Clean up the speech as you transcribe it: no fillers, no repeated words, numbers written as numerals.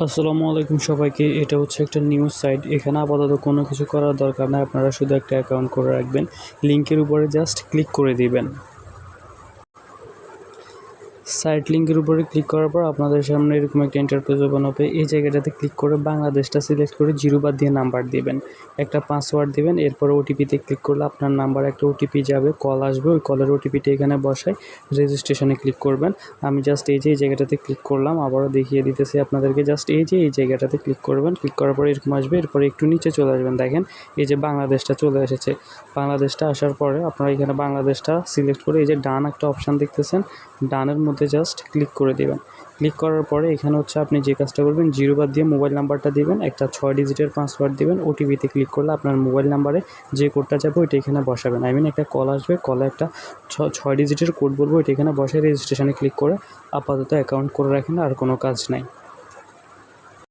আসসালামু আলাইকুম সবাইকে। এটা হচ্ছে একটা নিউজ সাইট। এখানে আপাতত কোনো কিছু করার দরকার নাই, আপনারা শুধু একটা অ্যাকাউন্ট করে রাখবেন। লিঙ্কের উপরে জাস্ট ক্লিক করে দিবেন। সাইট লিঙ্কের উপরে ক্লিক করার পর আপনাদের সামনে এরকম একটা ইন্টারফেস ওপেন হবে। এই জায়গাটাতে ক্লিক করে বাংলাদেশটা সিলেক্ট করে জিরো বাদ দিয়ে নাম্বার দিবেন, একটা পাসওয়ার্ড দিবেন। এরপর ওটিপিতে ক্লিক করলে আপনার নাম্বার একটা ওটিপি যাবে, কল আসবে। ওই কলের ওটিপিটা এখানে বসায় রেজিস্ট্রেশনে ক্লিক করবেন। আমি জাস্ট এই জায়গাটাতে ক্লিক করলাম, আবারও দেখিয়ে দিতেছি আপনাদেরকে। জাস্ট এই জায়গাটাতে ক্লিক করবেন। ক্লিক করার পরে এরকম আসবে। এরপরে একটু নিচে চলে আসবেন, দেখেন এই যে বাংলাদেশটা চলে এসেছে। বাংলাদেশটা আসার পরে আপনারা এখানে বাংলাদেশটা সিলেক্ট করে এই যে ডান একটা অপশান দেখতেছেন, ডানের মধ্যে জাস্ট ক্লিক করে দিবেন। ক্লিক করার পরে এখানে হচ্ছে আপনি যে কাজটা করবেন, জিরো বাদ দিয়ে মোবাইল নাম্বারটা দিবেন, একটা 6 ডিজিটের পাসওয়ার্ড দিবেন। ওটিপিতে ক্লিক করলে আপনার মোবাইল নাম্বারে যে কোডটা যাবে ওইটা এখানে বসাবেন। একটা কল আসবে, কলে একটা 6 ডিজিটের কোড বলবো, ওইটা এখানে বসে রেজিস্ট্রেশনে ক্লিক করে আপাতত অ্যাকাউন্ট করে রাখেন, আর কোনো কাজ নাই।